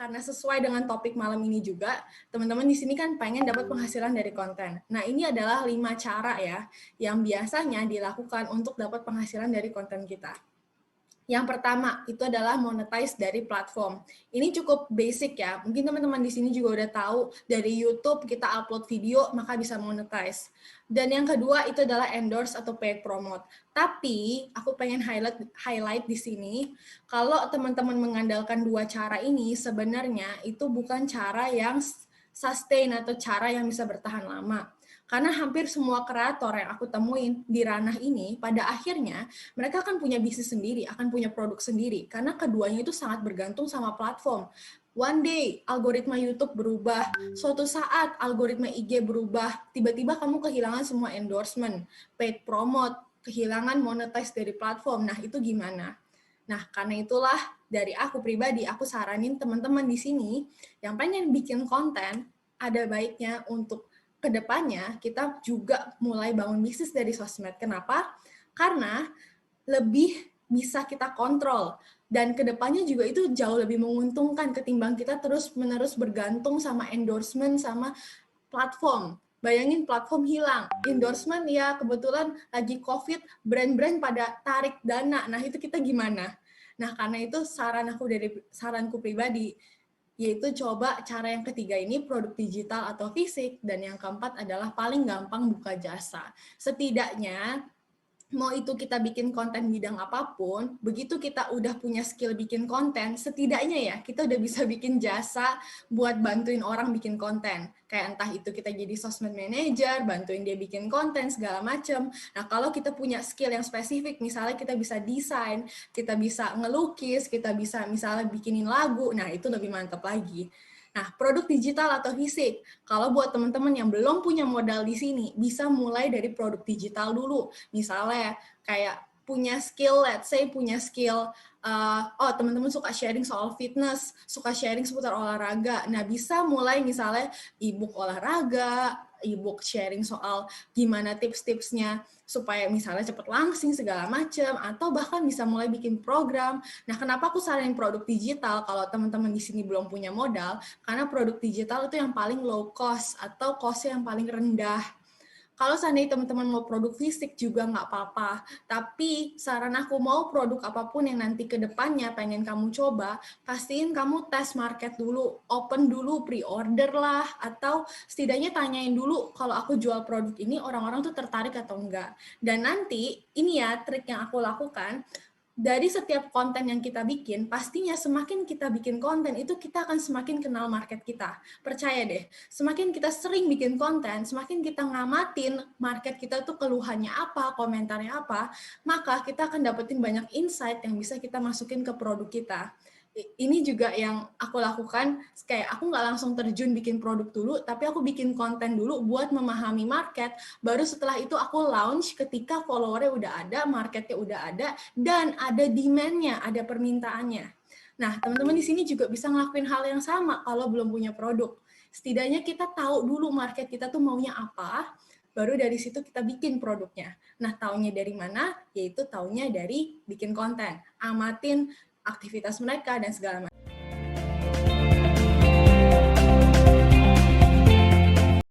karena sesuai dengan topik malam ini juga, teman-teman di sini kan pengen dapat penghasilan dari konten. Nah, ini adalah 5 cara ya yang biasanya dilakukan untuk dapat penghasilan dari konten kita. Yang pertama itu adalah monetize dari platform. Ini cukup basic ya. Mungkin teman-teman di sini juga udah tahu dari YouTube kita upload video maka bisa monetize. Dan yang kedua itu adalah endorse atau paid promote. Tapi aku pengen highlight di sini kalau teman-teman mengandalkan dua cara ini sebenarnya itu bukan cara yang sustain atau cara yang bisa bertahan lama. Karena hampir semua kreator yang aku temuin di ranah ini, pada akhirnya mereka akan punya bisnis sendiri, akan punya produk sendiri. Karena keduanya itu sangat bergantung sama platform. One day, algoritma YouTube berubah. Suatu saat, algoritma IG berubah. Tiba-tiba kamu kehilangan semua endorsement, paid promote, kehilangan monetize dari platform. Nah, itu gimana? Nah, karena itulah dari aku pribadi, aku saranin teman-teman di sini yang pengen bikin konten, ada baiknya untuk kedepannya kita juga mulai bangun bisnis dari sosmed. Kenapa? Karena lebih bisa kita kontrol dan kedepannya juga itu jauh lebih menguntungkan ketimbang kita terus-menerus bergantung sama endorsement sama platform. Bayangin platform hilang, endorsement ya kebetulan lagi COVID, brand-brand pada tarik dana. Nah itu kita gimana? Nah karena itu saranku pribadi, yaitu coba cara yang ketiga ini produk digital atau fisik, dan yang keempat adalah paling gampang buka jasa. Setidaknya mau itu kita bikin konten bidang apapun, begitu kita udah punya skill bikin konten, setidaknya ya kita udah bisa bikin jasa buat bantuin orang bikin konten. Kayak entah itu kita jadi sosmed manager, bantuin dia bikin konten, segala macem. Nah kalau kita punya skill yang spesifik, misalnya kita bisa desain, kita bisa ngelukis, kita bisa misalnya bikinin lagu, nah itu lebih mantap lagi. Nah, produk digital atau fisik, kalau buat teman-teman yang belum punya modal di sini, bisa mulai dari produk digital dulu. Misalnya kayak punya skill, let's say punya skill, teman-teman suka sharing soal fitness, suka sharing seputar olahraga. Nah, bisa mulai misalnya e-book olahraga, e-book sharing soal gimana tips-tipsnya supaya misalnya cepat langsing segala macam, atau bahkan bisa mulai bikin program. Nah, kenapa aku saranin produk digital kalau teman-teman di sini belum punya modal? Karena produk digital itu yang paling low cost atau cost yang paling rendah. Kalau seandainya teman-teman mau produk fisik juga nggak apa-apa, tapi saran aku mau produk apapun yang nanti ke depannya pengen kamu coba, pastiin kamu tes market dulu, open dulu, pre-order lah, atau setidaknya tanyain dulu kalau aku jual produk ini orang-orang tuh tertarik atau enggak. Dan nanti, ini ya trik yang aku lakukan, dari setiap konten yang kita bikin, pastinya semakin kita bikin konten, itu kita akan semakin kenal market kita. Percaya deh, semakin kita sering bikin konten, semakin kita ngamatin market kita tuh keluhannya apa, komentarnya apa, maka kita akan dapetin banyak insight yang bisa kita masukin ke produk kita. Ini juga yang aku lakukan, kayak aku nggak langsung terjun bikin produk dulu, tapi aku bikin konten dulu buat memahami market, baru setelah itu aku launch ketika followernya udah ada, marketnya udah ada, dan ada demand-nya, ada permintaannya. Nah, teman-teman di sini juga bisa ngelakuin hal yang sama kalau belum punya produk. Setidaknya kita tahu dulu market kita tuh maunya apa, baru dari situ kita bikin produknya. Nah, taunya dari mana? Yaitu taunya dari bikin konten. Amatin aktivitas mereka dan segala macam.